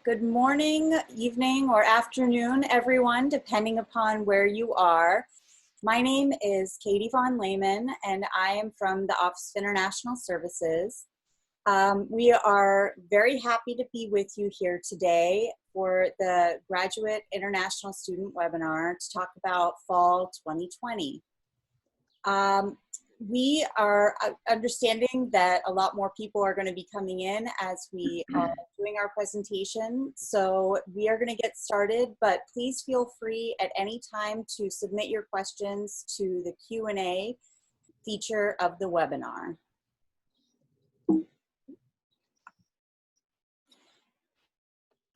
Good morning, evening, or afternoon, everyone, depending upon where you are. My name is Katie Von Lehman, and I am from the Office of International Services. We are very happy to be with you here today for the Graduate International Student Webinar to talk about Fall 2020. We are understanding that a lot more people are going to be coming in as we are doing our presentation. So we are going to get started, but please feel free at any time to submit your questions to the Q&A feature of the webinar.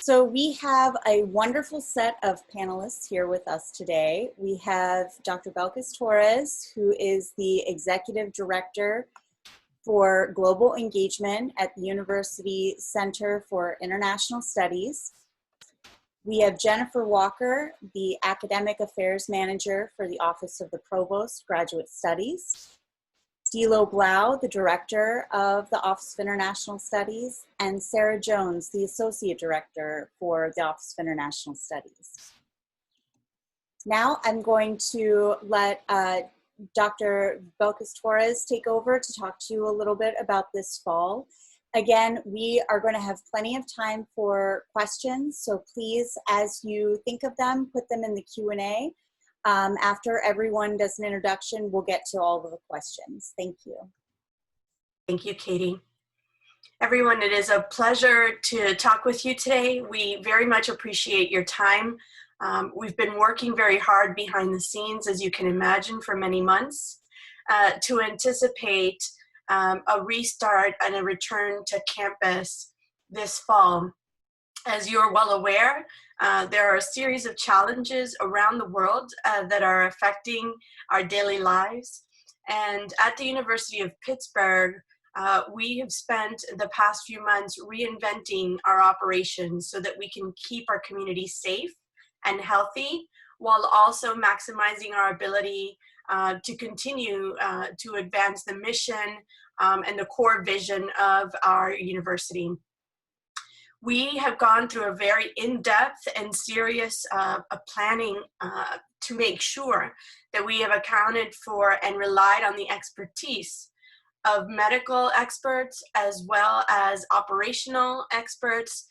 So we have a wonderful set of panelists here with us today. We have Dr. Belkis Torres, who is the Executive Director for Global Engagement at the University Center for International Studies. We have Jennifer Walker, the Academic Affairs Manager for the Office of the Provost, Graduate Studies. Dilo Blau, the Director of the Office of International Studies, and Sarah Jones, the Associate Director for the Office of International Studies. Now I'm going to let Dr. Belkis Torres take over to talk to you a little bit about this fall. Again, we are going to have plenty of time for questions, so please, as you think of them, put them in the Q&A. After everyone does an introduction, we'll get to all of the questions. Thank you. Thank you, Katie. Everyone, it is a pleasure to talk with you today. We very much appreciate your time. We've been working very hard behind the scenes, as you can imagine, for many months to anticipate a restart and a return to campus this fall. As you're well aware, there are a series of challenges around the world that are affecting our daily lives. And at the University of Pittsburgh, we have spent the past few months reinventing our operations so that we can keep our community safe and healthy, while also maximizing our ability to continue to advance the mission and the core vision of our university. We have gone through a very in-depth and serious planning to make sure that we have accounted for and relied on the expertise of medical experts, as well as operational experts,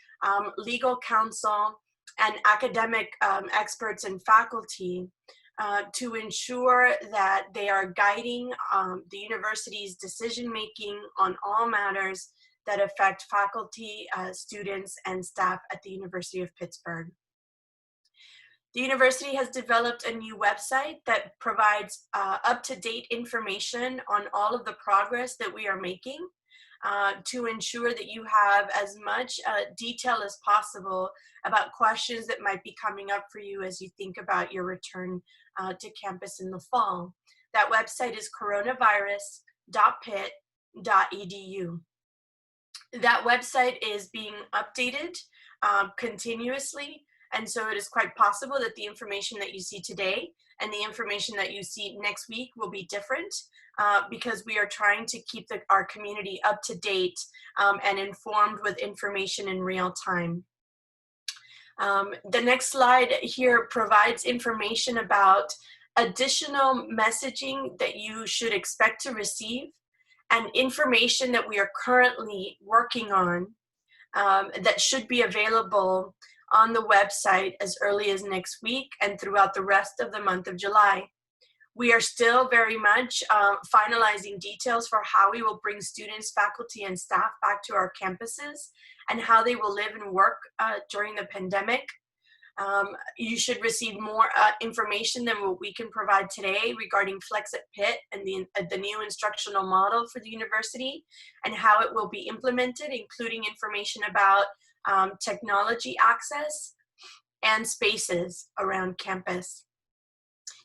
legal counsel, and academic experts and faculty to ensure that they are guiding the university's decision-making on all matters that affect faculty, students, and staff at the University of Pittsburgh. The university has developed a new website that provides up-to-date information on all of the progress that we are making to ensure that you have as much detail as possible about questions that might be coming up for you as you think about your return to campus in the fall. That website is coronavirus.pitt.edu. That website is being updated continuously, and so it is quite possible that the information that you see today and the information that you see next week will be different because we are trying to keep our community up to date and informed with information in real time. The next slide here provides information about additional messaging that you should expect to receive and information that we are currently working on that should be available on the website as early as next week and throughout the rest of the month of July. We are still very much finalizing details for how we will bring students, faculty, and staff back to our campuses and how they will live and work during the pandemic. You should receive more information than what we can provide today regarding Flex at Pitt and the new instructional model for the university and how it will be implemented, including information about technology access and spaces around campus.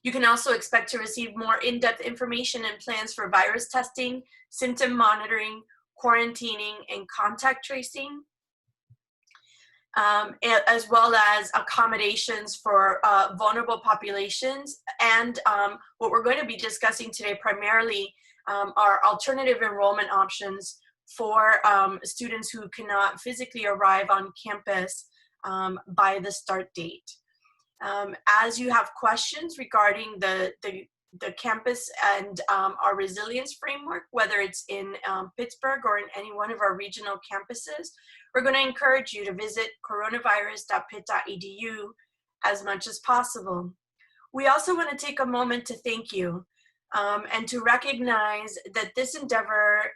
You can also expect to receive more in-depth information and plans for virus testing, symptom monitoring, quarantining, and contact tracing, as well as accommodations for vulnerable populations. And what we're going to be discussing today primarily are alternative enrollment options for students who cannot physically arrive on campus by the start date. As you have questions regarding the campus and our resilience framework, whether it's in Pittsburgh or in any one of our regional campuses, we're going to encourage you to visit coronavirus.pitt.edu as much as possible. We also want to take a moment to thank you and to recognize that this endeavor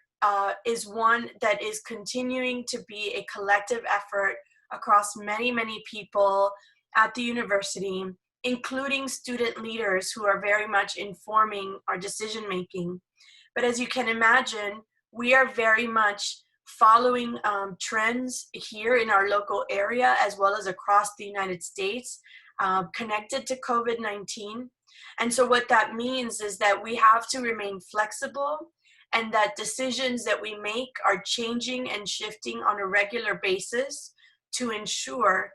is one that is continuing to be a collective effort across many, many people at the university, including student leaders who are very much informing our decision making. But as you can imagine, we are very much following trends here in our local area as well as across the United States connected to COVID-19. And so what that means is that we have to remain flexible, and that decisions that we make are changing and shifting on a regular basis to ensure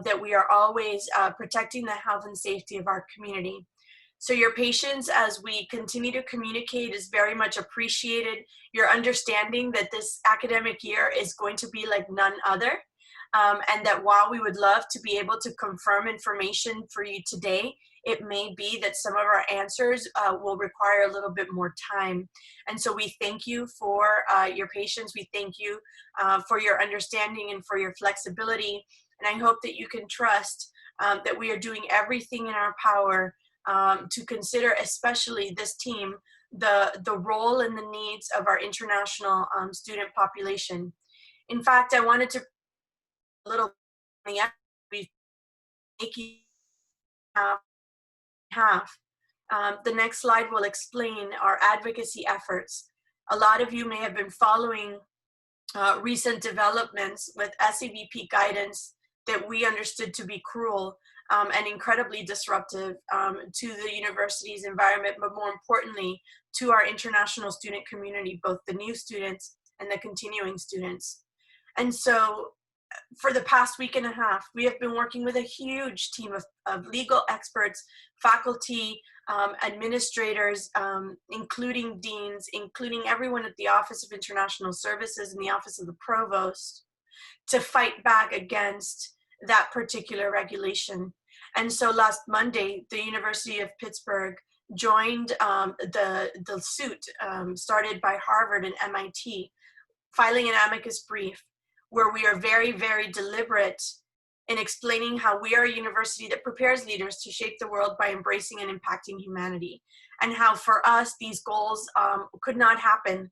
that we are always protecting the health and safety of our community. So your patience as we continue to communicate is very much appreciated. Your understanding that this academic year is going to be like none other, and that while we would love to be able to confirm information for you today, it may be that some of our answers will require a little bit more time. And so we thank you for your patience. We thank you for your understanding and for your flexibility. And I hope that you can trust that we are doing everything in our power to consider, especially this team, the role and the needs of our international student population. In fact, I wanted to a little we making half. The next slide will explain our advocacy efforts. A lot of you may have been following recent developments with SEVP guidance that we understood to be cruel and incredibly disruptive to the university's environment, but more importantly, to our international student community, both the new students and the continuing students. And so for the past week and a half, we have been working with a huge team of legal experts, faculty, administrators, including deans, including everyone at the Office of International Services and the Office of the Provost, to fight back against that particular regulation. And so last Monday, the University of Pittsburgh joined the suit started by Harvard and MIT, filing an amicus brief where we are very, very deliberate in explaining how we are a university that prepares leaders to shape the world by embracing and impacting humanity, and how for us these goals could not happen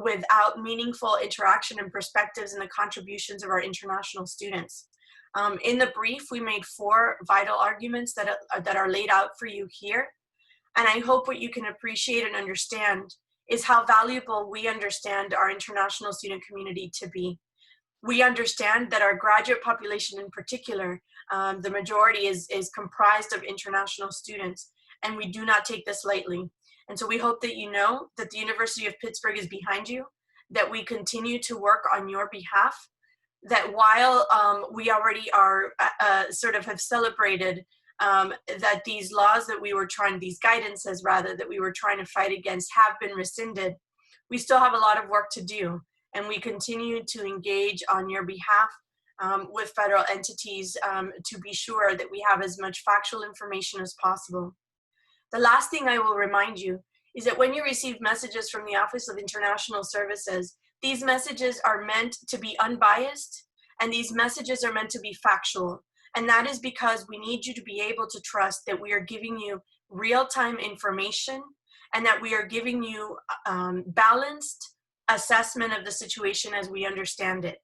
without meaningful interaction and perspectives and the contributions of our international students. In the brief, we made 4 vital arguments that are laid out for you here, and I hope what you can appreciate and understand is how valuable we understand our international student community to be. We understand that our graduate population in particular, the majority is comprised of international students, and we do not take this lightly. And so we hope that you know that the University of Pittsburgh is behind you, that we continue to work on your behalf, that while we already are sort of have celebrated that these laws that we were trying, these guidances rather, that we were trying to fight against have been rescinded, we still have a lot of work to do. And we continue to engage on your behalf with federal entities to be sure that we have as much factual information as possible. The last thing I will remind you is that when you receive messages from the Office of International Services, these messages are meant to be unbiased, and these messages are meant to be factual. And that is because we need you to be able to trust that we are giving you real-time information and that we are giving you balanced assessment of the situation as we understand it.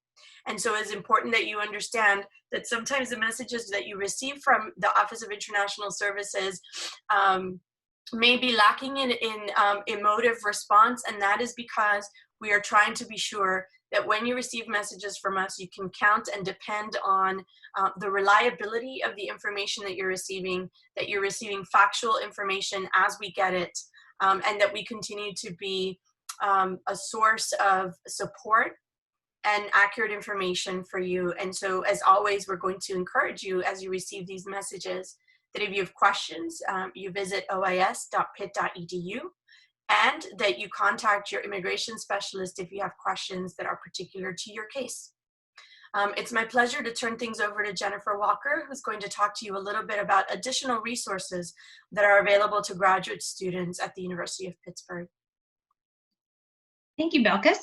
And so it's important that you understand that sometimes the messages that you receive from the Office of International Services may be lacking in emotive response, and that is because we are trying to be sure that when you receive messages from us, you can count and depend on the reliability of the information that you're receiving factual information as we get it, and that we continue to be a source of support and accurate information for you. And so as always, we're going to encourage you as you receive these messages that if you have questions, you visit ois.pitt.edu, and that you contact your immigration specialist if you have questions that are particular to your case. It's my pleasure to turn things over to Jennifer Walker, who's going to talk to you a little bit about additional resources that are available to graduate students at the University of Pittsburgh. Thank you, Belkis.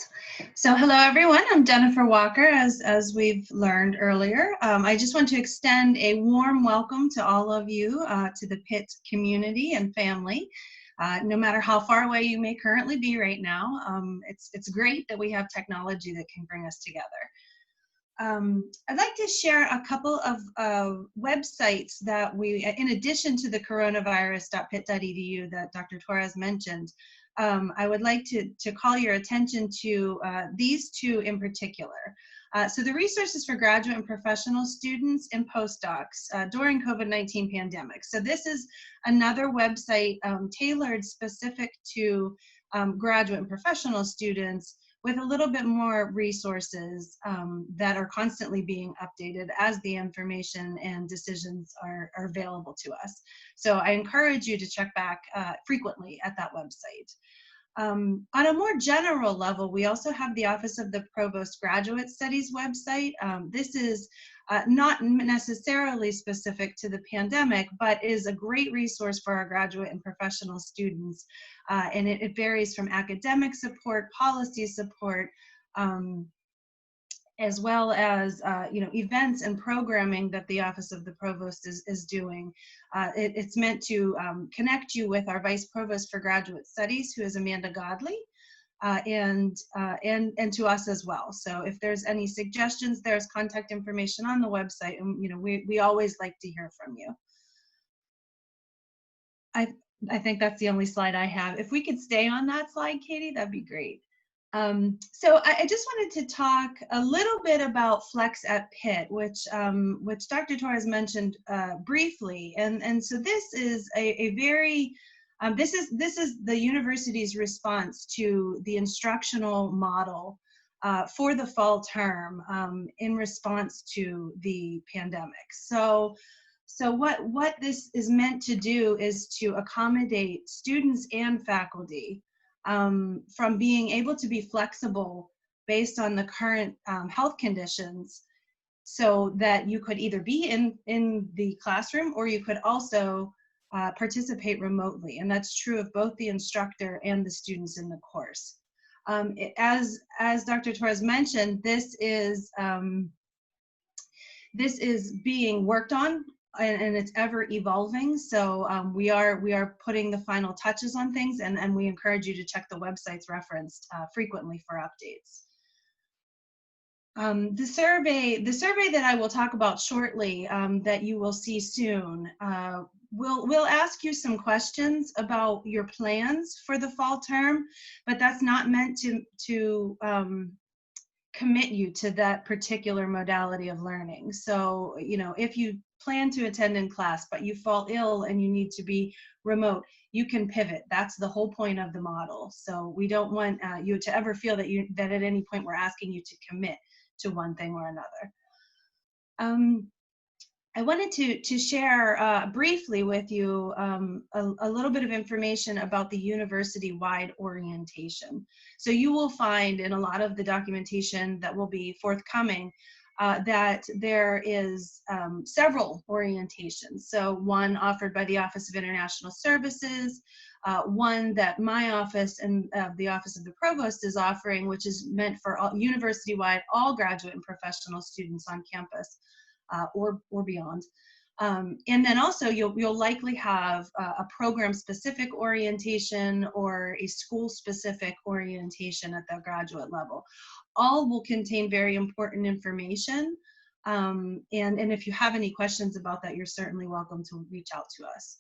So hello, everyone. I'm Jennifer Walker, as we've learned earlier. I just want to extend a warm welcome to all of you, to the Pitt community and family. No matter how far away you may currently be right now, it's great that we have technology that can bring us together. I'd like to share a couple of websites that we, in addition to the coronavirus.pitt.edu that Dr. Torres mentioned, I would like to call your attention to these two in particular. So the resources for graduate and professional students and postdocs during COVID-19 pandemic. So this is another website tailored specific to graduate and professional students, with a little bit more resources that are constantly being updated as the information and decisions are available to us. So I encourage you to check back frequently at that website. On a more general level, we also have the Office of the Provost Graduate Studies website. This is not necessarily specific to the pandemic, but is a great resource for our graduate and professional students. And it varies from academic support, policy support, as well as events and programming that the Office of the Provost is doing. It's meant to connect you with our Vice Provost for Graduate Studies, who is Amanda Godley, and to us as well. So if there's any suggestions, there's contact information on the website, and we always like to hear from you. I think that's the only slide I have. If we could stay on that slide, Katie, that'd be great. So I just wanted to talk a little bit about Flex at Pitt, which Dr. Torres mentioned briefly, and so this is a very this is the university's response to the instructional model for the fall term in response to the pandemic. So what this is meant to do is to accommodate students and faculty from being able to be flexible based on the current health conditions, so that you could either be in the classroom or you could also participate remotely. And that's true of both the instructor and the students in the course. As Dr. Torres mentioned, this is being worked on, and it's ever evolving. So we are putting the final touches on things, and we encourage you to check the websites referenced frequently for updates. The survey that I will talk about shortly, that you will see soon, we'll ask you some questions about your plans for the fall term, but that's not meant to commit you to that particular modality of learning. So, if you plan to attend in class, but you fall ill and you need to be remote, you can pivot. That's the whole point of the model. So we don't want you to ever feel that at any point we're asking you to commit to one thing or another. I wanted to share briefly with you a little bit of information about the university-wide orientation. So you will find in a lot of the documentation that will be forthcoming that there is several orientations. So one offered by the Office of International Services, one that my office and the Office of the Provost is offering, which is meant for university-wide, all graduate and professional students on campus. Or beyond. And then also you'll likely have a program-specific orientation or a school-specific orientation at the graduate level. All will contain very important information. And if you have any questions about that, you're certainly welcome to reach out to us.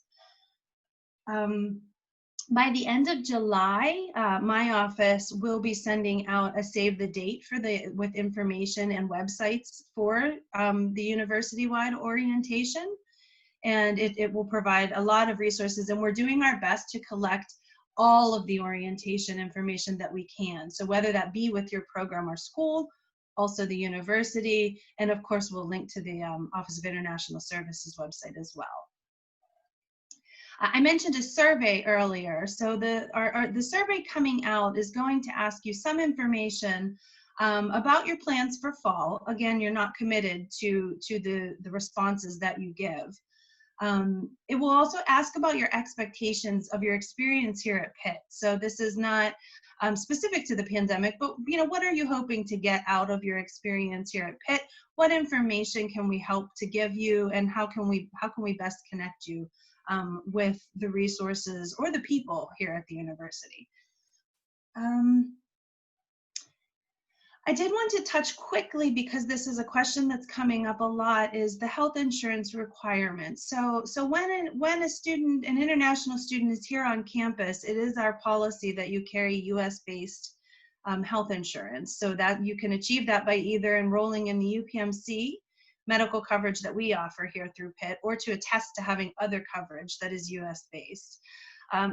By the end of July, my office will be sending out a save the date with information and websites for the university-wide orientation, and it will provide a lot of resources, and we're doing our best to collect all of the orientation information that we can. So whether that be with your program or school, also the university, and of course we'll link to the Office of International Services website as well. I mentioned a survey earlier. So the survey coming out is going to ask you some information about your plans for fall. Again, you're not committed to the responses that you give. It will also ask about your expectations of your experience here at Pitt. So this is not specific to the pandemic, but what are you hoping to get out of your experience here at Pitt? What information can we help to give you, and how can we best connect you with the resources or the people here at the university? I did want to touch quickly, because this is a question that's coming up a lot, is the health insurance requirements. So when an international student is here on campus, it is our policy that you carry US-based health insurance, so that you can achieve that by either enrolling in the UPMC medical coverage that we offer here through Pitt, or to attest to having other coverage that is US-based.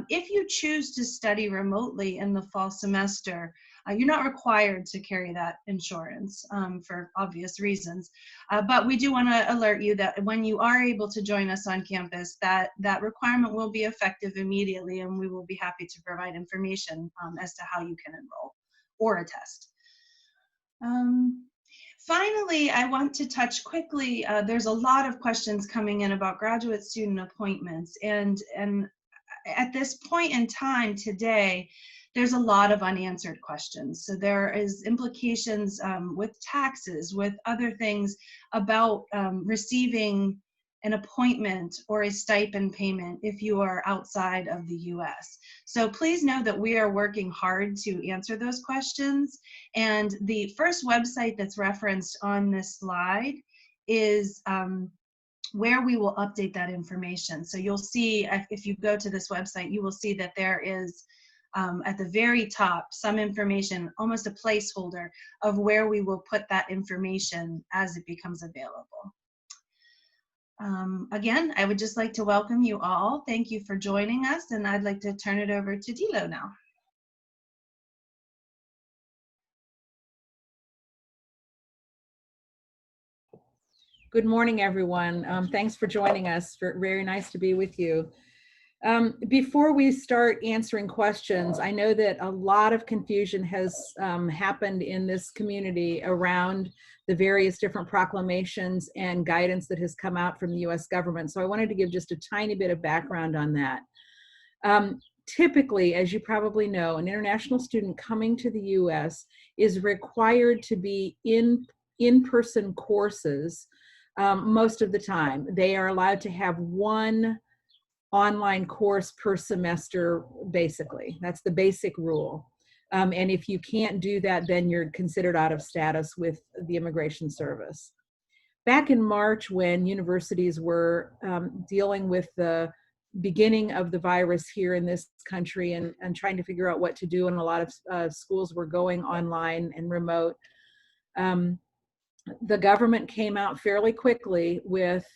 If you choose to study remotely in the fall semester, you're not required to carry that insurance for obvious reasons. But we do want to alert you that when you are able to join us on campus, that requirement will be effective immediately, and we will be happy to provide information as to how you can enroll or attest. Finally, I want to touch quickly, there's a lot of questions coming in about graduate student appointments, and at this point in time today, there's a lot of unanswered questions. So there is implications with taxes, with other things about receiving an appointment or a stipend payment if you are outside of the US. So please know that we are working hard to answer those questions. And the first website that's referenced on this slide is where we will update that information. So you'll see, if you go to this website, you will see that there is at the very top some information, almost a placeholder of where we will put that information as it becomes available. Again, I would just like to welcome you all. Thank you for joining us, and I'd like to turn it over to Dilo now. Good morning, everyone. Thanks for joining us. Very nice to be with you. Before we start answering questions, I know that a lot of confusion has happened in this community around the various different proclamations and guidance that has come out from the US government. So I wanted to give just a tiny bit of background on that. Typically, as you probably know, an international student coming to the US is required to be in-person courses most of the time. They are allowed to have one online course per semester, basically. That's the basic rule. And if you can't do that, then you're considered out of status with the Immigration Service. Back in March, when universities were dealing with the beginning of the virus here in this country and trying to figure out what to do, and a lot of schools were going online and remote, the government came out fairly quickly with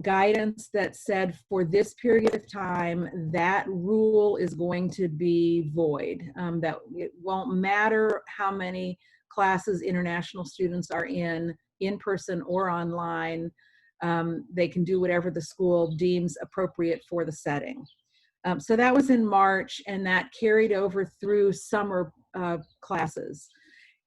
guidance that said for this period of time, that rule is going to be void, that it won't matter how many classes international students are in person or online. They can do whatever the school deems appropriate for the setting. So that was in March, and that carried over through summer classes.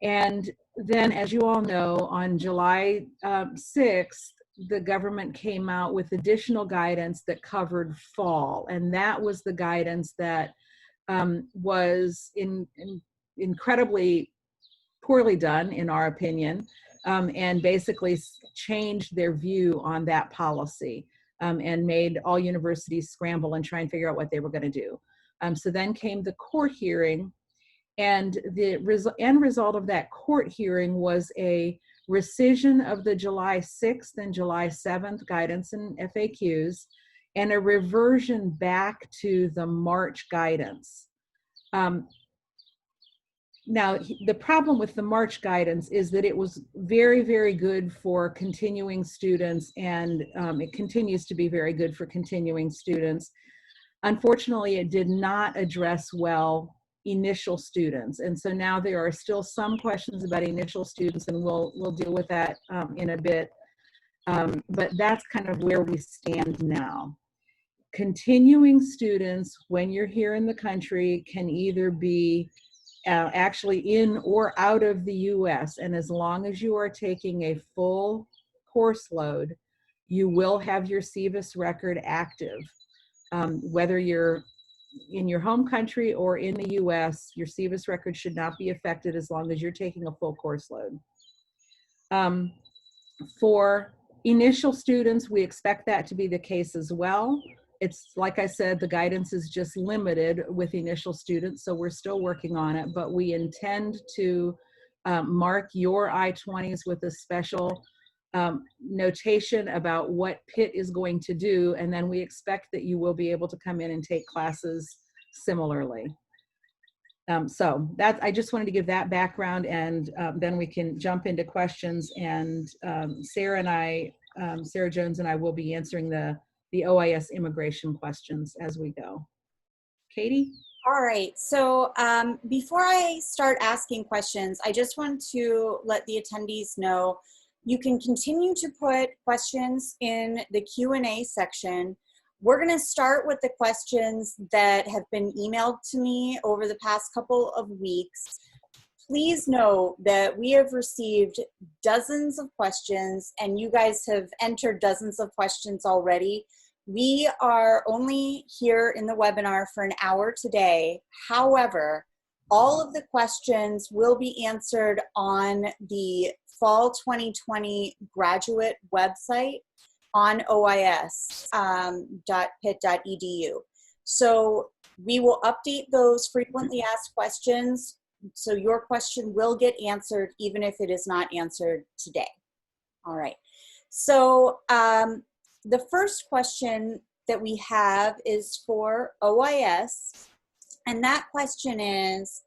And then, as you all know, on July 6th, the government came out with additional guidance that covered fall. And that was the guidance that was incredibly poorly done, in our opinion, and basically changed their view on that policy and made all universities scramble and try and figure out what they were going to do. So then came the court hearing, and the end result of that court hearing was a rescission of the July 6th and July 7th guidance and FAQs, and a reversion back to the March guidance. Now, the problem with the March guidance is that it was very, very good for continuing students, and it continues to be very good for continuing students. Unfortunately, it did not address well initial students. And so now there are still some questions about initial students, and we'll deal with that in a bit. But that's kind of where we stand now. Continuing students, when you're here in the country, can either be actually in or out of the US. And as long as you are taking a full course load, you will have your SEVIS record active. Whether you're in your home country or in the US, your SEVIS record should not be affected as long as you're taking a full course load. For initial students, we expect that to be the case as well. It's like I said, the guidance is just limited with initial students, so we're still working on it, but we intend to mark your I-20s with a special notation about what Pitt is going to do, and then we expect that you will be able to come in and take classes similarly. So that, I just wanted to give that background, and then we can jump into questions, and Sarah Jones and I will be answering the OIS immigration questions as we go. Katie? All right, so before I start asking questions, I just want to let the attendees know you can continue to put questions in the Q&A section. We're gonna start with the questions that have been emailed to me over the past couple of weeks. Please know that we have received dozens of questions, and you guys have entered dozens of questions already. We are only here in the webinar for an hour today. However, all of the questions will be answered on the Fall 2020 graduate website on ois.pitt.edu. So we will update those frequently asked questions, so your question will get answered even if it is not answered today. All right, so the first question that we have is for OIS, and that question is,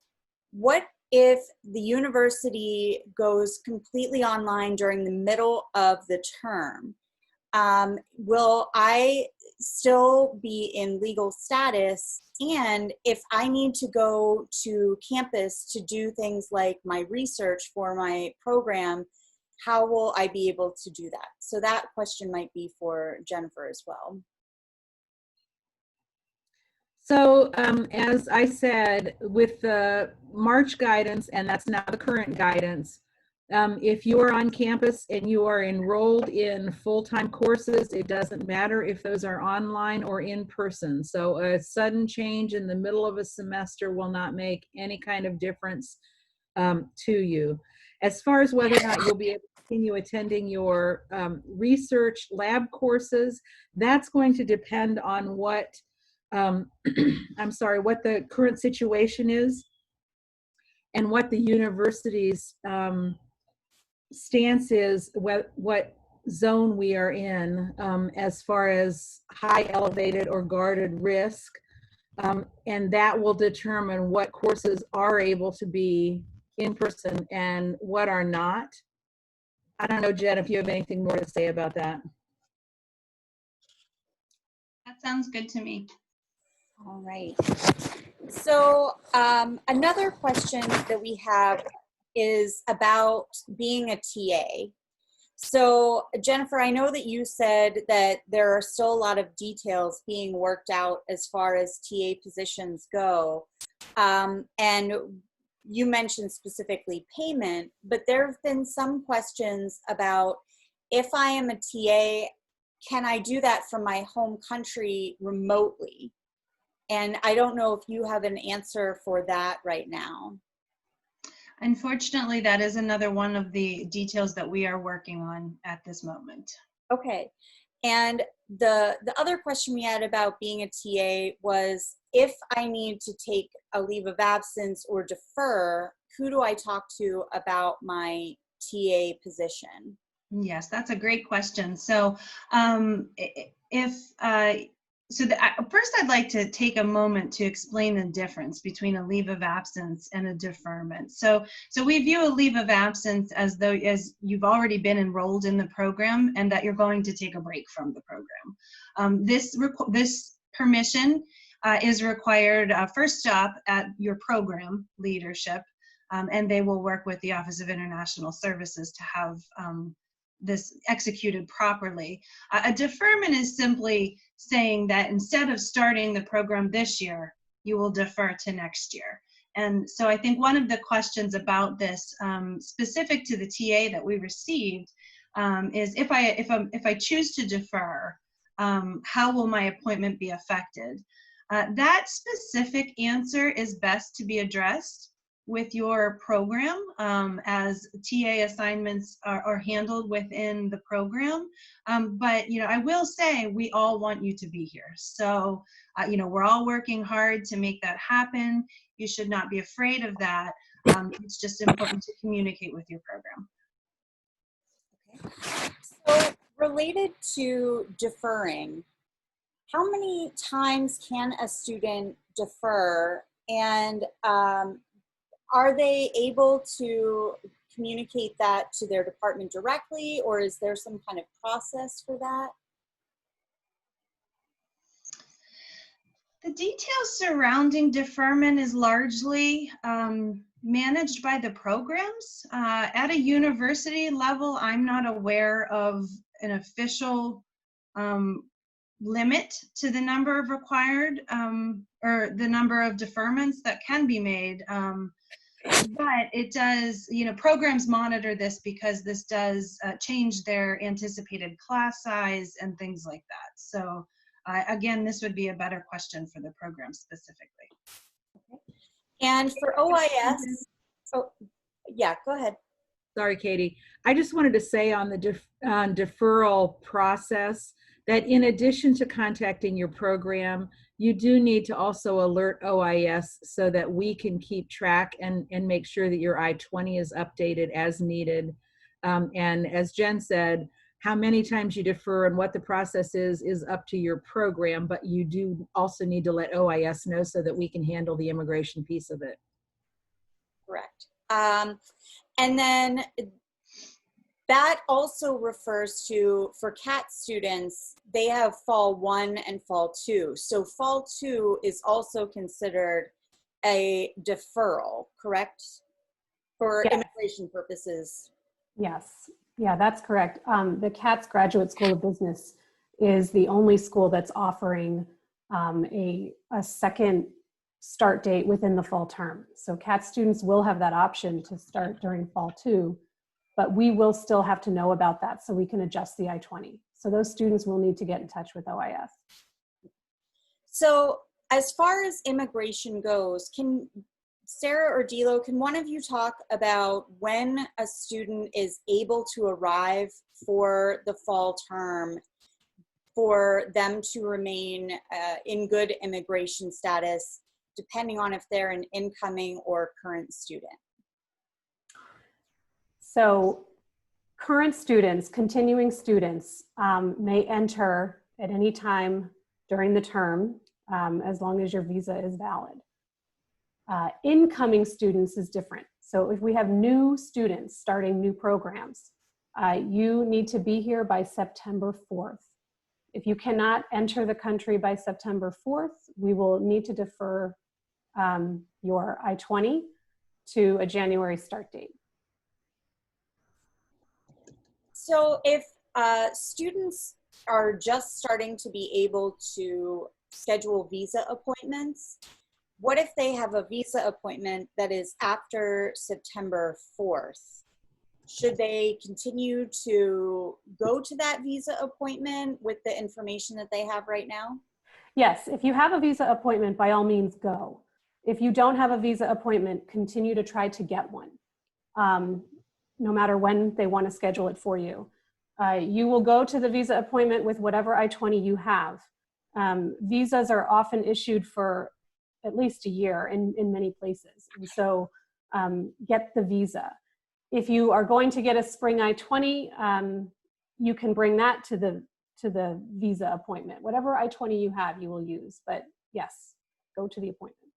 what if the university goes completely online during the middle of the term? Will I still be in legal status? And if I need to go to campus to do things like my research for my program, how will I be able to do that? So that question might be for Jennifer as well. So as I said, with the March guidance, and that's now the current guidance, if you are on campus and you are enrolled in full-time courses, it doesn't matter if those are online or in person. So a sudden change in the middle of a semester will not make any kind of difference to you. As far as whether or not you'll be able to continue attending your research lab courses, that's going to depend on what, I'm sorry, what the current situation is and what the university's stance is, what zone we are in as far as high, elevated, or guarded risk. And that will determine what courses are able to be in person and what are not. I don't know, Jen, if you have anything more to say about that. That sounds good to me. All right. So another question that we have is about being a TA. So Jennifer, I know that you said that there are still a lot of details being worked out as far as TA positions go. And you mentioned specifically payment, but there have been some questions about, if I am a TA, can I do that from my home country remotely? And I don't know if you have an answer for that right now. Unfortunately, that is another one of the details that we are working on at this moment. Okay. And the other question we had about being a TA was, if I need to take a leave of absence or defer, who do I talk to about my TA position? Yes, that's a great question. So first I'd like to take a moment to explain the difference between a leave of absence and a deferment. So we view a leave of absence as though you've already been enrolled in the program and that you're going to take a break from the program. This permission is required first stop at your program leadership, and they will work with the Office of International Services to have this executed properly. A deferment is simply saying that instead of starting the program this year, you will defer to next year. And so I think one of the questions about this, specific to the TA that we received, is if I choose to defer, how will my appointment be affected? That specific answer is best to be addressed with your program, as TA assignments are handled within the program. But I will say we all want you to be here. So we're all working hard to make that happen. You should not be afraid of that. It's just important to communicate with your program. Okay. So related to deferring, how many times can a student defer, and are they able to communicate that to their department directly, or is there some kind of process for that? The details surrounding deferment is largely managed by the programs. At a university level, I'm not aware of an official limit to the number of required or the number of deferments that can be made. But it does, programs monitor this because this does change their anticipated class size and things like that. So again, this would be a better question for the program specifically. Okay. And for OIS, oh, yeah, go ahead. Sorry, Katie. I just wanted to say on the deferral process that in addition to contacting your program, you do need to also alert OIS so that we can keep track and make sure that your I-20 is updated as needed. And as Jen said, how many times you defer and what the process is up to your program, but you do also need to let OIS know so that we can handle the immigration piece of it. Correct. And then that also refers to, for CAT students, they have Fall 1 and Fall 2. So Fall 2 is also considered a deferral, correct? For Yes. immigration purposes. Yes, yeah, that's correct. The CATS Graduate School of Business is the only school that's offering a second start date within the fall term. So CATS students will have that option to start during Fall 2, but we will still have to know about that so we can adjust the I-20. So those students will need to get in touch with OIS. So as far as immigration goes, can Sarah or Dilo, can one of you talk about when a student is able to arrive for the fall term for them to remain in good immigration status, depending on if they're an incoming or current student? So current students, continuing students, may enter at any time during the term as long as your visa is valid. Incoming students is different. So if we have new students starting new programs, you need to be here by September 4th. If you cannot enter the country by September 4th, we will need to defer your I-20 to a January start date. So if students are just starting to be able to schedule visa appointments, what if they have a visa appointment that is after September 4th? Should they continue to go to that visa appointment with the information that they have right now? Yes, if you have a visa appointment, by all means go. If you don't have a visa appointment, continue to try to get one, no matter when they want to schedule it for you. You will go to the visa appointment with whatever I-20 you have. Visas are often issued for at least a year in many places. And so get the visa. If you are going to get a spring I-20, you can bring that to the visa appointment. Whatever I-20 you have, you will use. But yes, go to the appointment.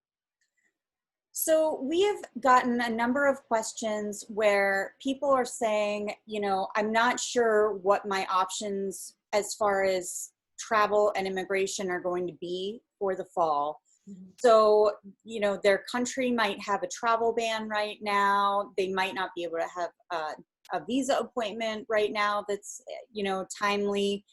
So we have gotten a number of questions where people are saying, I'm not sure what my options as far as travel and immigration are going to be for the fall. So, their country might have a travel ban right now. They might not be able to have a visa appointment right now that's, timely.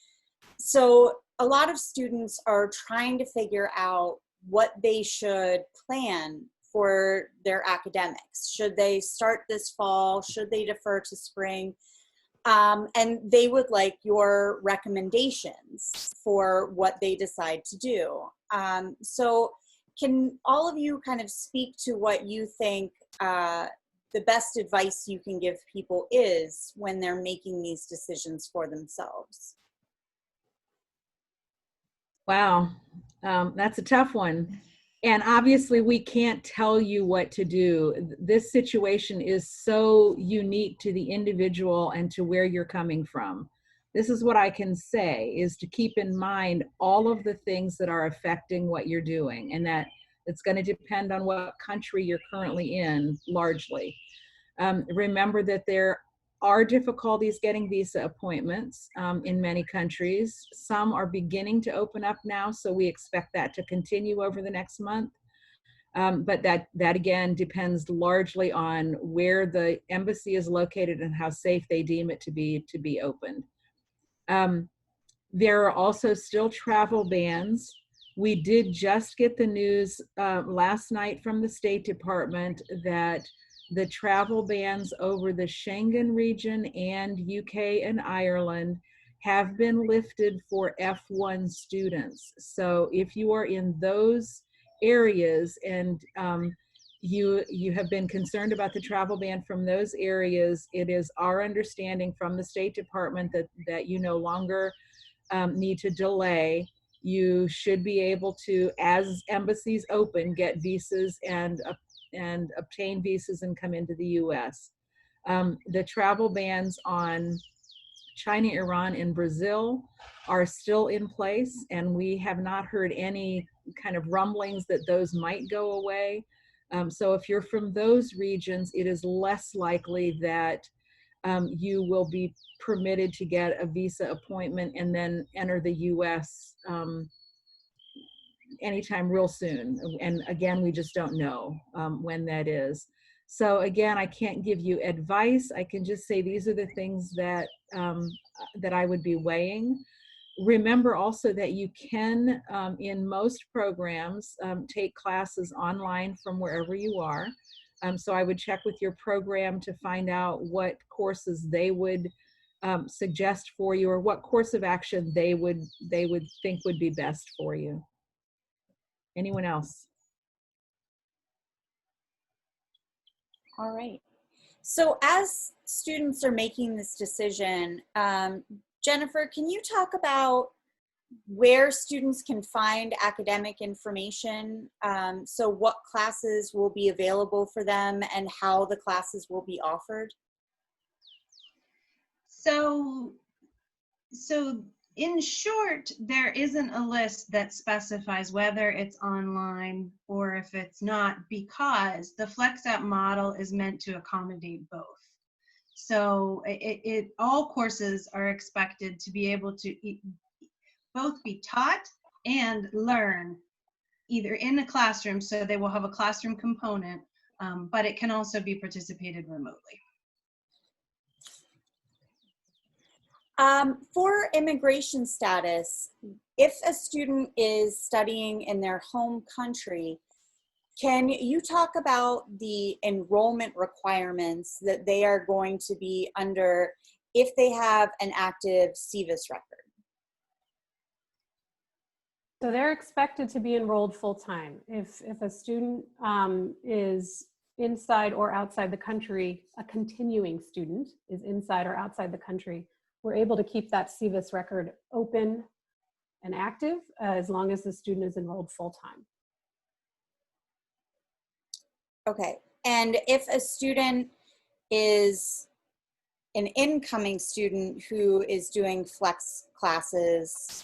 So a lot of students are trying to figure out what they should plan for their academics? Should they start this fall? Should they defer to spring? And they would like your recommendations for what they decide to do. So can all of you kind of speak to what you think the best advice you can give people is when they're making these decisions for themselves? Wow, that's a tough one. And obviously we can't tell you what to do. This situation is so unique to the individual and to where you're coming from. This is what I can say, is to keep in mind all of the things that are affecting what you're doing, and that it's going to depend on what country you're currently in largely. Remember that there are difficulties getting visa appointments in many countries. Some are beginning to open up now, so we expect that to continue over the next month. But that again depends largely on where the embassy is located and how safe they deem it to be opened. There are also still travel bans. We did just get the news last night from the State Department that the travel bans over the Schengen region and UK and Ireland have been lifted for F1 students. So if you are in those areas and you have been concerned about the travel ban from those areas, it is our understanding from the State Department that you no longer need to delay. You should be able to, as embassies open, get visas and obtain visas and come into the U.S. The travel bans on China, Iran, and Brazil are still in place, and we have not heard any kind of rumblings that those might go away. So if you're from those regions, it is less likely that you will be permitted to get a visa appointment and then enter the U.S. Anytime real soon. And again, we just don't know when that is. So again, I can't give you advice. I can just say these are the things that that I would be weighing. Remember also that you can, in most programs, take classes online from wherever you are. So I would check with your program to find out what courses they would suggest for you, or what course of action they would think would be best for you. Anyone else? All right. So as students are making this decision, Jennifer, can you talk about where students can find academic information? So what classes will be available for them and how the classes will be offered? So in short, there isn't a list that specifies whether it's online or if it's not, because the FlexApp model is meant to accommodate both. So all courses are expected to be able to both be taught and learn either in a classroom, so they will have a classroom component, but it can also be participated remotely. For immigration status, if a student is studying in their home country, can you talk about the enrollment requirements that they are going to be under if they have an active SEVIS record? So they're expected to be enrolled full-time. If a student is inside or outside the country, a continuing student is inside or outside the country, we're able to keep that SEVIS record open and active as long as the student is enrolled full-time. Okay, and if a student is an incoming student who is doing flex classes?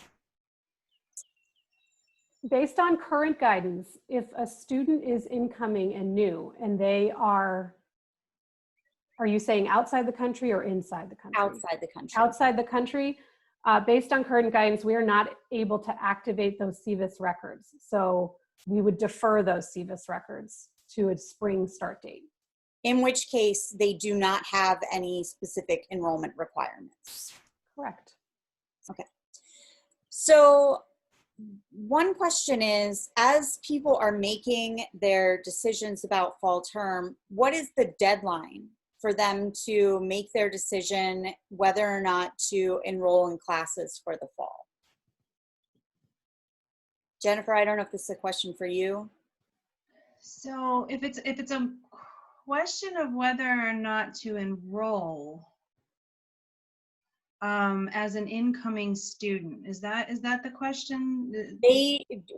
Based on current guidance, if a student is incoming and new and they are you saying outside the country or inside the country? Outside the country. Outside the country, based on current guidance, we are not able to activate those SEVIS records. So we would defer those SEVIS records to a spring start date. In which case, they do not have any specific enrollment requirements. Correct. Okay. So One question is, as people are making their decisions about fall term, what is the deadline for them to make their decision whether or not to enroll in classes for the fall? Jennifer, I don't know if this is a question for you. So if it's a question of whether or not to enroll as an incoming student, is that the question?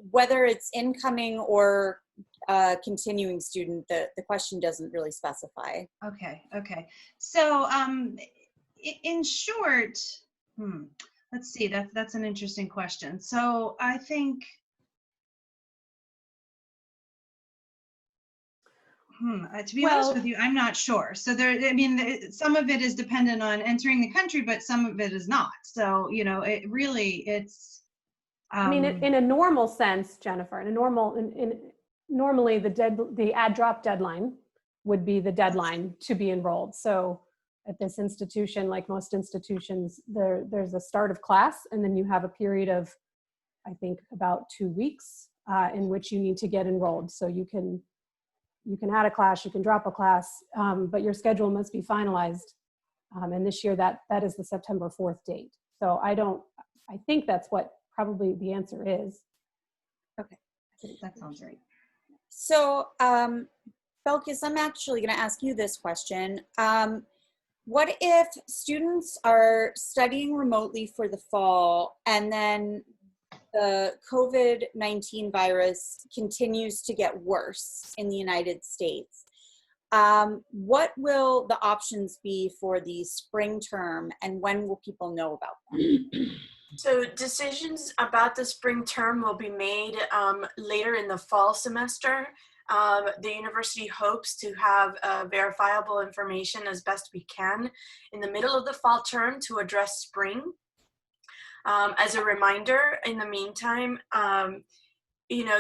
Whether it's incoming or continuing student, the question doesn't really specify. Okay. So in short, let's see, that's an interesting question. So I think, to be honest with you, I'm not sure. So some of it is dependent on entering the country, but some of it is not. So, it's. I mean, in a normal sense, Jennifer, normally the add drop deadline would be the deadline to be enrolled. So at this institution, like most institutions, there's a start of class, and then you have a period of, I think, about 2 weeks in which you need to get enrolled. So you can add a class, you can drop a class, but your schedule must be finalized. And this year that is the September 4th date. So I think that's what probably the answer is. Okay. That sounds right. So, Belkis, I'm actually going to ask you this question. What if students are studying remotely for the fall and then the COVID-19 virus continues to get worse in the United States? What will the options be for the spring term, and when will people know about them? So decisions about the spring term will be made later in the fall semester. The university hopes to have verifiable information as best we can in the middle of the fall term to address spring. As a reminder, in the meantime, the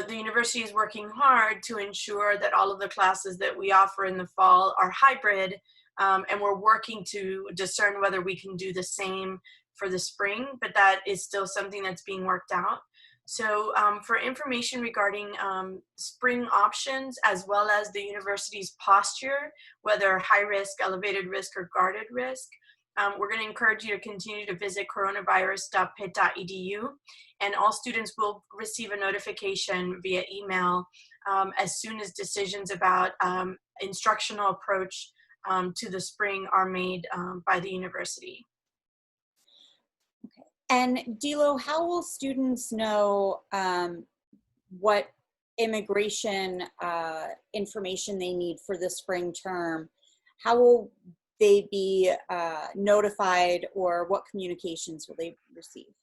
university is working hard to ensure that all of the classes that we offer in the fall are hybrid, and we're working to discern whether we can do the same for the spring, but that is still something that's being worked out. So for information regarding spring options, as well as the university's posture, whether high risk, elevated risk, or guarded risk, we're going to encourage you to continue to visit coronavirus.pitt.edu, and all students will receive a notification via email as soon as decisions about instructional approach to the spring are made by the university. And Dilo, how will students know what immigration information they need for the spring term? How will they be notified, or what communications will they receive?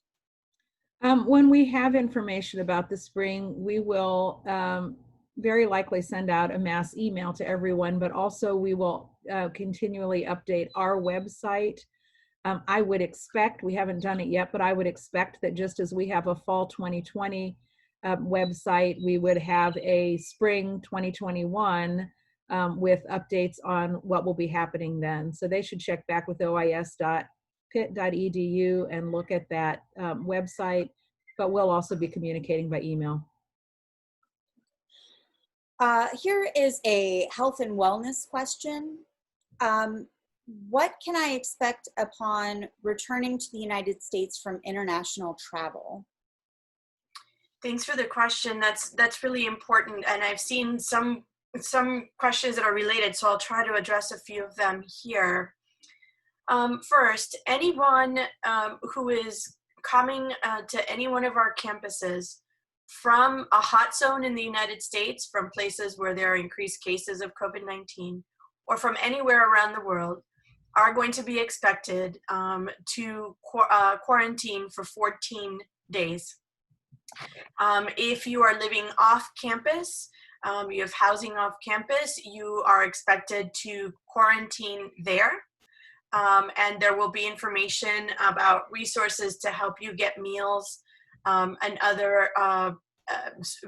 When we have information about the spring, we will very likely send out a mass email to everyone, but also we will continually update our website. I would expect, we haven't done it yet, but I would expect that just as we have a fall 2020 website, we would have a spring 2021 with updates on what will be happening then. So they should check back with ois.pitt.edu and look at that website, but we'll also be communicating by email. Here is a health and wellness question. What can I expect upon returning to the United States from international travel? Thanks for the question. That's really important, and I've seen some questions that are related, so I'll try to address a few of them here. First, anyone who is coming to any one of our campuses from a hot zone in the United States, from places where there are increased cases of COVID-19, or from anywhere around the world, are going to be expected to quarantine for 14 days. If you are living off campus, you have housing off campus, you are expected to quarantine there. And there will be information about resources to help you get meals and other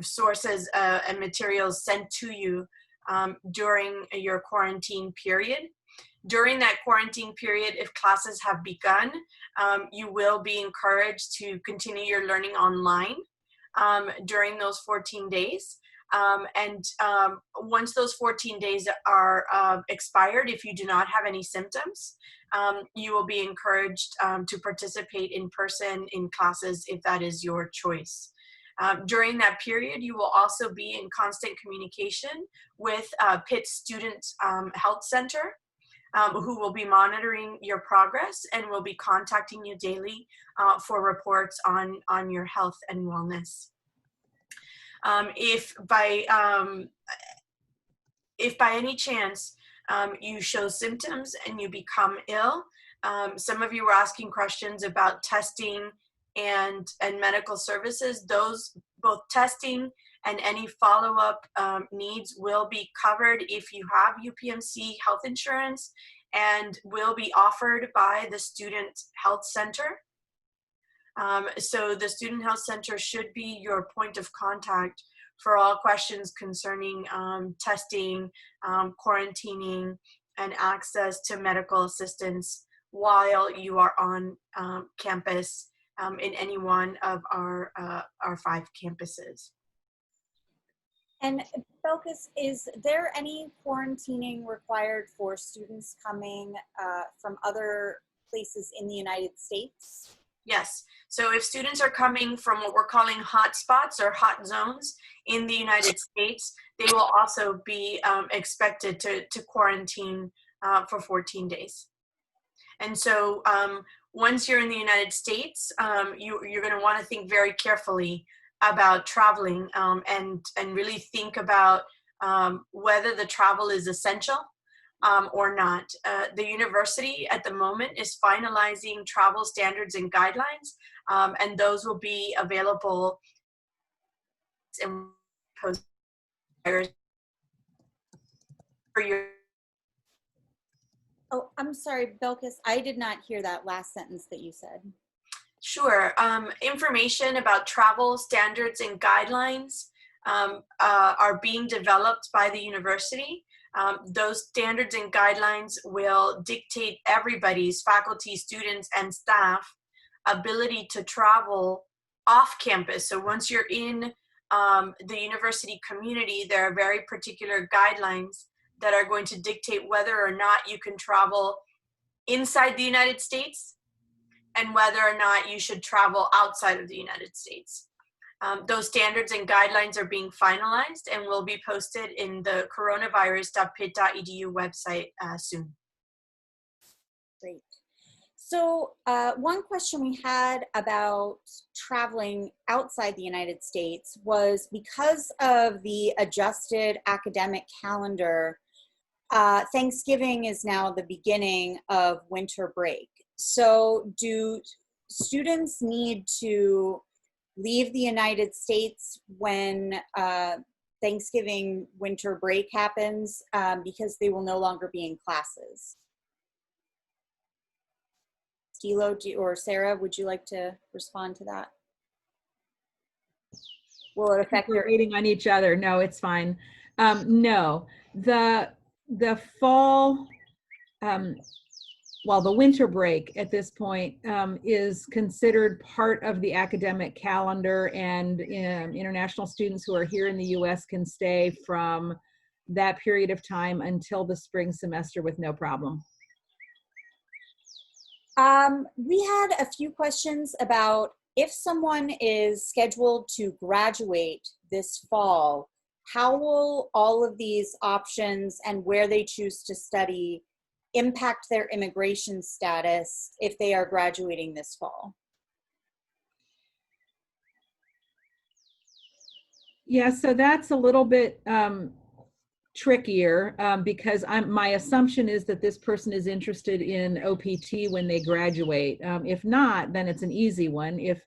sources and materials sent to you during your quarantine period. During that quarantine period, if classes have begun, you will be encouraged to continue your learning online. during those 14 days. Once those 14 days are expired, if you do not have any symptoms, you will be encouraged to participate in person in classes if that is your choice. During that period, you will also be in constant communication with Pitt Student Health Center, who will be monitoring your progress and will be contacting you daily for reports on your health and wellness. If by any chance you show symptoms and you become ill, some of you were asking questions about testing and medical services. Those, both testing and any follow-up needs, will be covered if you have UPMC health insurance and will be offered by the Student Health Center. So the Student Health Center should be your point of contact for all questions concerning testing, quarantining, and access to medical assistance while you are on campus in any one of our 5 campuses. And Belkis, is there any quarantining required for students coming from other places in the United States? Yes. So if students are coming from what we're calling hot spots or hot zones in the United States, they will also be expected to quarantine for 14 days. And so once you're in the United States, you're going to want to think very carefully about traveling and really think about whether the travel is essential or not. The university at the moment is finalizing travel standards and guidelines, and those will be available in post for your. Oh, I'm sorry, Belkis, I did not hear that last sentence that you said. Sure. Information about travel standards and guidelines are being developed by the university. Those standards and guidelines will dictate everybody's, faculty, students, and staff, ability to travel off campus. So once you're in the university community, there are very particular guidelines that are going to dictate whether or not you can travel inside the United States and whether or not you should travel outside of the United States. Those standards and guidelines are being finalized and will be posted in the coronavirus.pitt.edu website soon. Great. So one question we had about traveling outside the United States was, because of the adjusted academic calendar, Thanksgiving is now the beginning of winter break. So do students need to leave the United States when Thanksgiving winter break happens because they will no longer be in classes? Stilo or Sarah, would you like to respond to that? Will it affect We're your... waiting on each other. No, it's fine. No, the fall, well, the winter break at this point is considered part of the academic calendar, and international students who are here in the U.S. can stay from that period of time until the spring semester with no problem. We had a few questions about if someone is scheduled to graduate this fall, how will all of these options and where they choose to study impact their immigration status if they are graduating this fall? Yeah, so that's a little bit trickier because my assumption is that this person is interested in OPT when they graduate. If not, then it's an easy one. If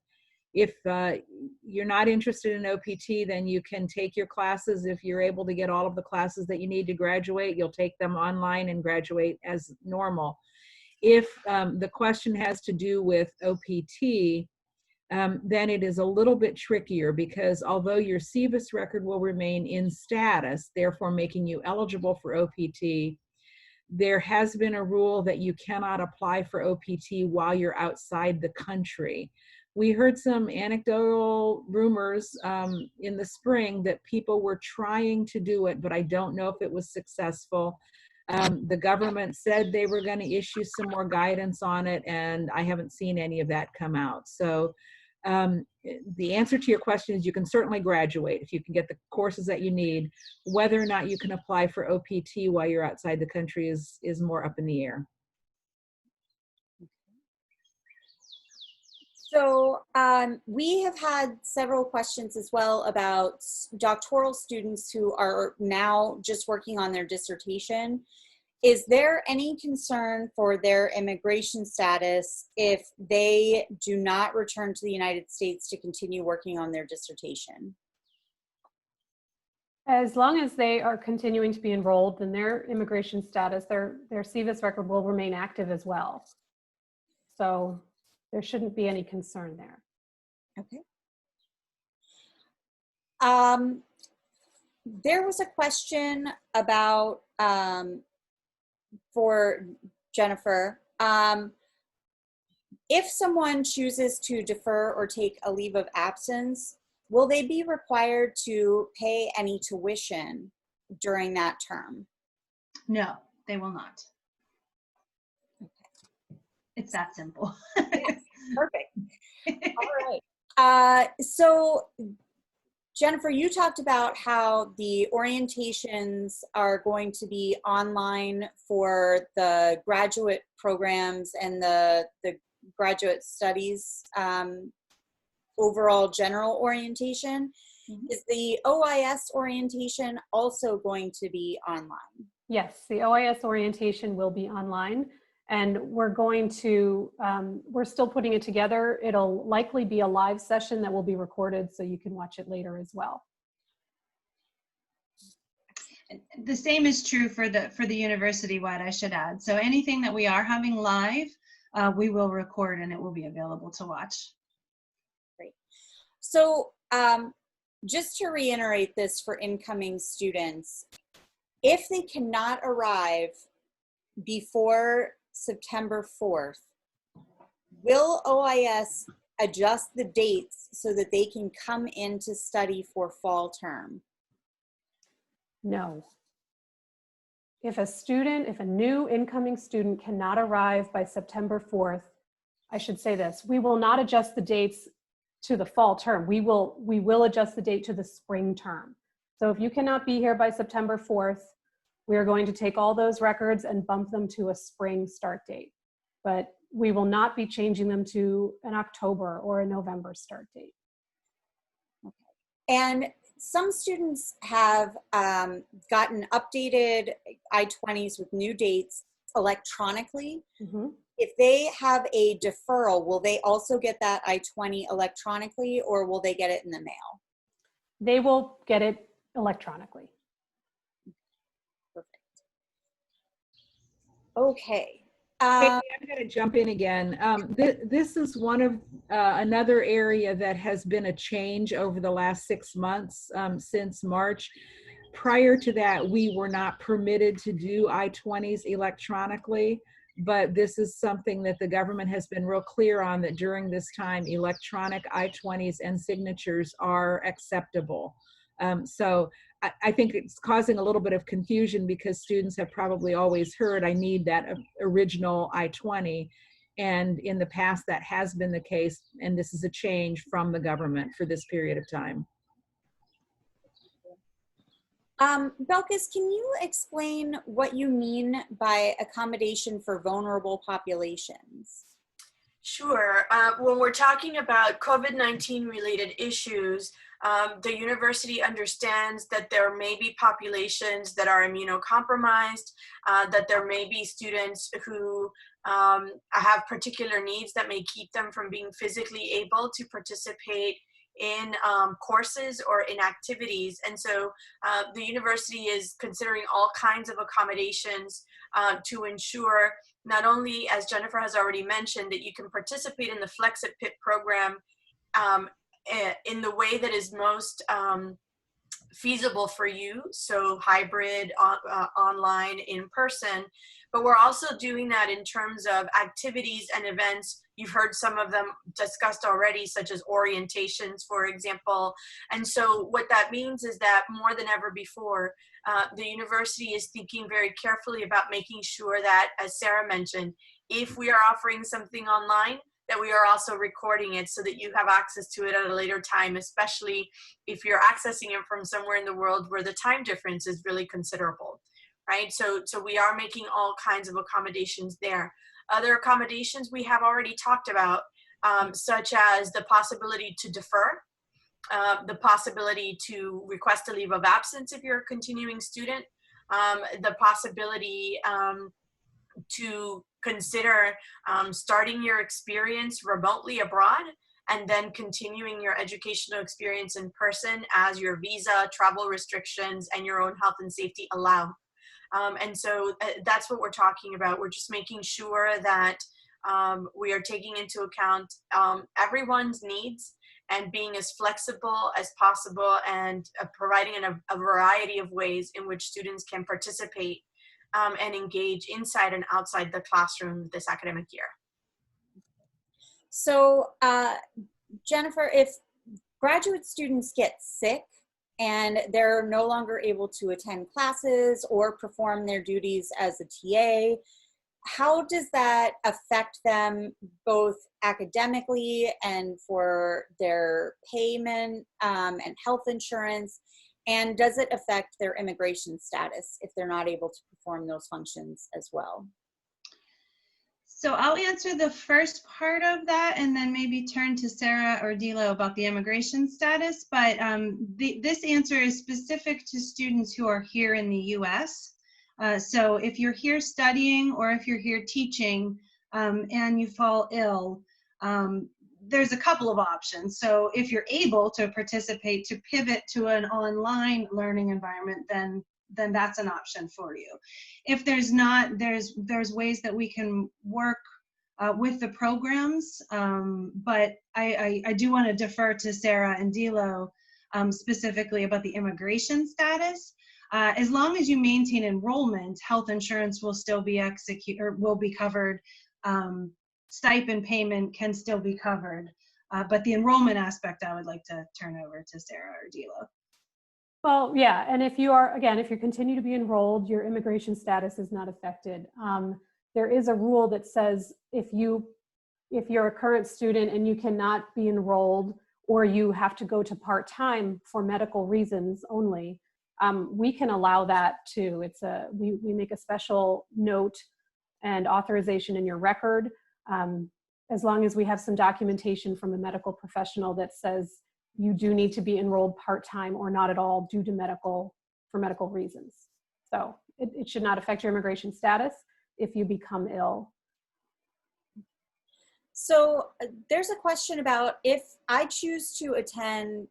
you're not interested in OPT, then you can take your classes. If you're able to get all of the classes that you need to graduate, you'll take them online and graduate as normal. If the question has to do with OPT, then it is a little bit trickier, because although your CVIS record will remain in status, therefore making you eligible for OPT, there has been a rule that you cannot apply for OPT while you're outside the country. We heard some anecdotal rumors in the spring that people were trying to do it, but I don't know if it was successful. The government said they were going to issue some more guidance on it, and I haven't seen any of that come out. So the answer to your question is you can certainly graduate if you can get the courses that you need. Whether or not you can apply for OPT while you're outside the country is more up in the air. So we have had several questions as well about doctoral students who are now just working on their dissertation. Is there any concern for their immigration status if they do not return to the United States to continue working on their dissertation? As long as they are continuing to be enrolled, then their immigration status, their CVIS record will remain active as well. So there shouldn't be any concern there. Okay. There was a question about, for Jennifer, if someone chooses to defer or take a leave of absence, will they be required to pay any tuition during that term? No, they will not. It's that simple. Perfect. All right. So Jennifer, you talked about how the orientations are going to be online for the graduate programs and the graduate studies overall general orientation. Mm-hmm. Is the OIS orientation also going to be online? Yes, the OIS orientation will be online. And we're going to, we're still putting it together. It'll likely be a live session that will be recorded so you can watch it later as well. The same is true for the university-wide, I should add. So anything that we are having live, we will record and it will be available to watch. Great. So just to reiterate this for incoming students, if they cannot arrive before September 4th, will OIS adjust the dates so that they can come in to study for fall term? No. If a new incoming student cannot arrive by September 4th, I should say this, we will not adjust the dates to the fall term. We will adjust the date to the spring term. So if you cannot be here by September 4th, we are going to take all those records and bump them to a spring start date. But we will not be changing them to an October or a November start date. Okay. And some students have gotten updated I-20s with new dates electronically. Mm-hmm. If they have a deferral, will they also get that I-20 electronically, or will they get it in the mail? They will get it electronically. Perfect. Okay. I'm going to jump in again. This is one of another area that has been a change over the last 6 months since March. Prior to that, we were not permitted to do I-20s electronically, but this is something that the government has been real clear on, that during this time, electronic I-20s and signatures are acceptable. So I think it's causing a little bit of confusion because students have probably always heard, I need that original I-20. And in the past, that has been the case. And this is a change from the government for this period of time. Belkis, can you explain what you mean by accommodation for vulnerable populations? Sure. When we're talking about COVID-19 related issues, the university understands that there may be populations that are immunocompromised, that there may be students who have particular needs that may keep them from being physically able to participate in courses or in activities. And so the university is considering all kinds of accommodations to ensure not only, as Jennifer has already mentioned, that you can participate in the Flex at Pitt program in the way that is most feasible for you, so hybrid, online, in person. But we're also doing that in terms of activities and events. You've heard some of them discussed already, such as orientations, for example. And so what that means is that more than ever before, the university is thinking very carefully about making sure that, as Sarah mentioned, if we are offering something online, that we are also recording it so that you have access to it at a later time, especially if you're accessing it from somewhere in the world where the time difference is really considerable, right? So we are making all kinds of accommodations there. Other accommodations we have already talked about, such as the possibility to defer, the possibility to request a leave of absence if you're a continuing student, the possibility to consider starting your experience remotely abroad and then continuing your educational experience in person as your visa, travel restrictions, and your own health and safety allow. And so that's what we're talking about. We're just making sure that we are taking into account everyone's needs and being as flexible as possible, and providing a variety of ways in which students can participate and engage inside and outside the classroom this academic year. So, Jennifer, if graduate students get sick and they're no longer able to attend classes or perform their duties as a TA, how does that affect them both academically and for their payment and health insurance? And does it affect their immigration status if they're not able to perform those functions as well? So I'll answer the first part of that and then maybe turn to Sarah or Dilo about the immigration status. But this answer is specific to students who are here in the US. So if you're here studying or if you're here teaching and you fall ill, there's a couple of options. So if you're able to participate, to pivot to an online learning environment, then that's an option for you. If there's not, there's ways that we can work with the programs, but I do want to defer to Sarah and Dilo specifically about the immigration status. As long as you maintain enrollment, health insurance will still be will be covered. Stipend payment can still be covered, but the enrollment aspect I would like to turn over to Sarah or Dilo. Well, yeah, and if you continue to be enrolled, your immigration status is not affected. There is a rule that says if you're a current student and you cannot be enrolled, or you have to go to part-time for medical reasons only, we can allow that too. We make a special note and authorization in your record, as long as we have some documentation from a medical professional that says you do need to be enrolled part-time or not at all due to medical reasons. So it should not affect your immigration status if you become ill. So there's a question about if I choose to attend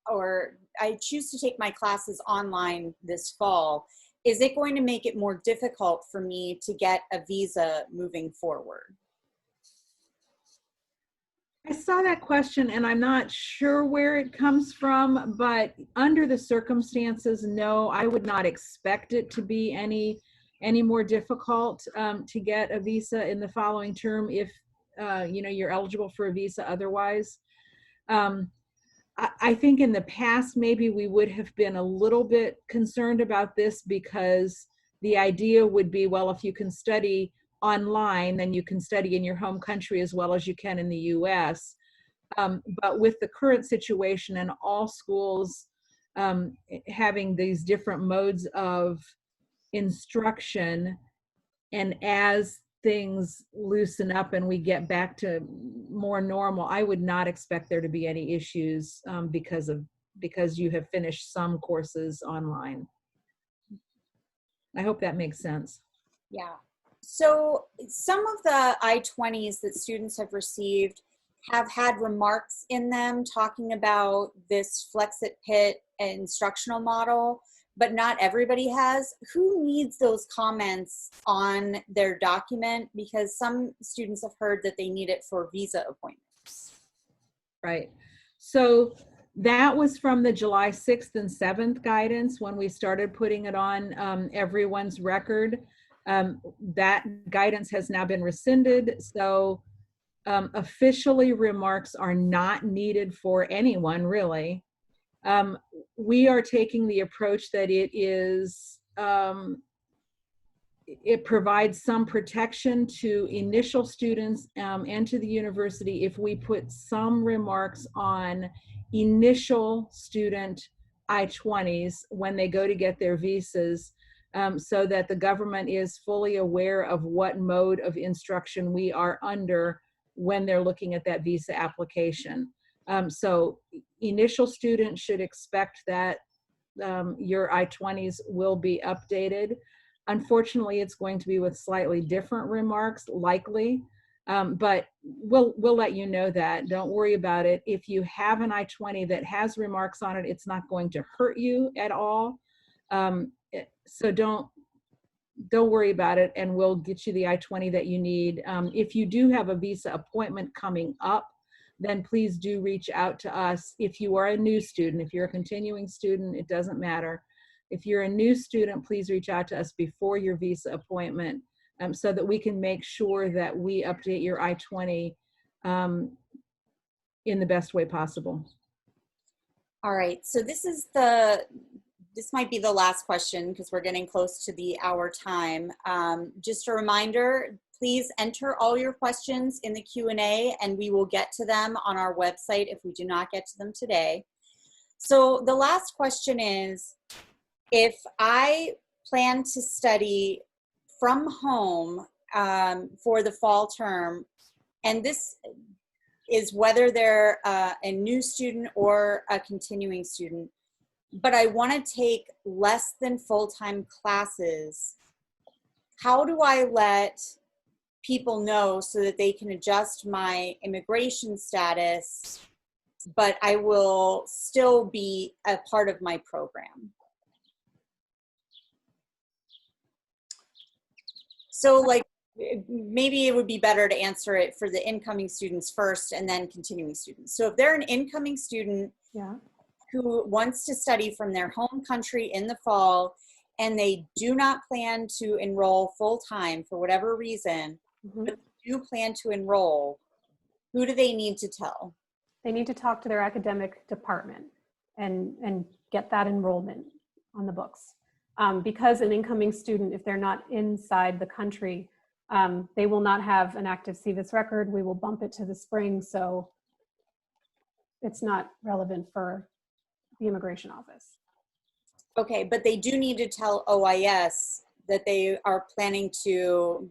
or I choose to take my classes online this fall, is it going to make it more difficult for me to get a visa moving forward? I saw that question and I'm not sure where it comes from, but under the circumstances, no, I would not expect it to be any more difficult to get a visa in the following term if you're eligible for a visa otherwise. I think in the past, maybe we would have been a little bit concerned about this because the idea would be, well, if you can study online, then you can study in your home country as well as you can in the US. But with the current situation and all schools having these different modes of instruction, and as things loosen up and we get back to more normal, I would not expect there to be any issues because you have finished some courses online. I hope that makes sense. Yeah. So some of the I-20s that students have received have had remarks in them talking about this Flexit Pitt instructional model, but not everybody has. Who needs those comments on their document? Because some students have heard that they need it for visa appointments. Right. So That was from the July 6th and 7th guidance when we started putting it on everyone's record. That guidance has now been rescinded, so officially remarks are not needed for anyone, really. We are taking the approach that it is, it provides some protection to initial students and to the university if we put some remarks on initial student I-20s when they go to get their visas, so that the government is fully aware of what mode of instruction we are under when they're looking at that visa application. So initial students should expect that your I-20s will be updated. Unfortunately, it's going to be with slightly different remarks, likely, but we'll let you know that. Don't worry about it. If you have an I-20 that has remarks on it, it's not going to hurt you at all. So don't worry about it, and we'll get you the I-20 that you need. If you do have a visa appointment coming up, then please do reach out to us. If you are a new student, if you're a continuing student, it doesn't matter. If you're a new student, please reach out to us before your visa appointment, so that we can make sure that we update your I-20 in the best way possible. All right, so this might be the last question because we're getting close to the hour time. Just a reminder, please enter all your questions in the Q&A and we will get to them on our website if we do not get to them today. So the last question is, if I plan to study from home for the fall term, and this is whether they're a new student or a continuing student, but I want to take less than full-time classes, how do I let people know so that they can adjust my immigration status, but I will still be a part of my program? So like, maybe it would be better to answer it for the incoming students first and then continuing students. So if they're an incoming student who wants to study from their home country in the fall and they do not plan to enroll full-time for whatever reason, but do plan to enroll, who do they need to tell? They need to talk to their academic department and get that enrollment on the books. Because an incoming student, if they're not inside the country, they will not have an active CVIS record. We will bump it to the spring, so it's not relevant for the immigration office. Okay, but they do need to tell OIS that they are planning to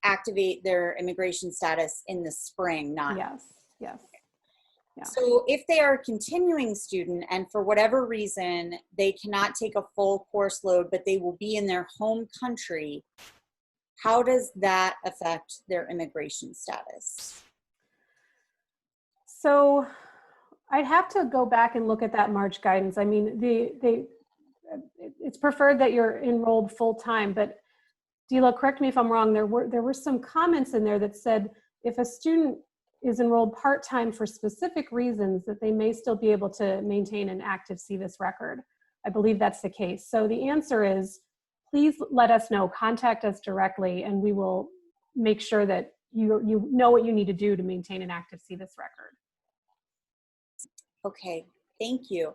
activate their immigration status in the spring, not. Yes. Yeah. So if they are a continuing student and for whatever reason they cannot take a full course load, but they will be in their home country, how does that affect their immigration status? So I'd have to go back and look at that March guidance. I mean, it's preferred that you're enrolled full-time, but Dila, correct me if I'm wrong, there were some comments in there that said if a student is enrolled part-time for specific reasons that they may still be able to maintain an active CVIS record. I believe that's the case. So the answer is, please let us know, contact us directly, and we will make sure that you know what you need to do to maintain an active CVIS record. Okay, thank you.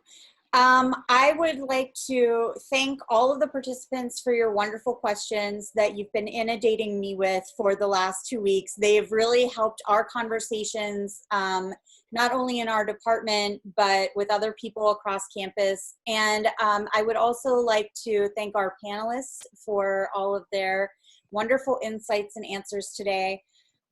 I would like to thank all of the participants for your wonderful questions that you've been inundating me with for the last 2 weeks. They've really helped our conversations, not only in our department, but with other people across campus. And I would also like to thank our panelists for all of their wonderful insights and answers today.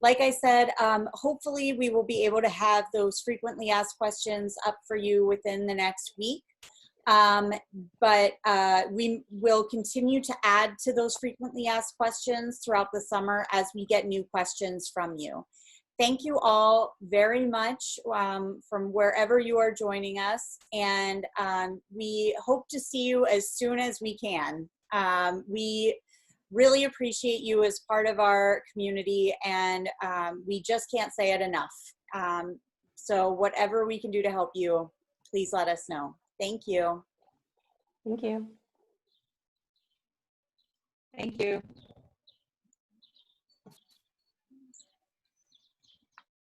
Like I said, hopefully we will be able to have those frequently asked questions up for you within the next week. But we will continue to add to those frequently asked questions throughout the summer as we get new questions from you. Thank you all very much from wherever you are joining us, and we hope to see you as soon as we can. We really appreciate you as part of our community, and we just can't say it enough. So whatever we can do to help you, please let us know. Thank you. Thank you. Thank you.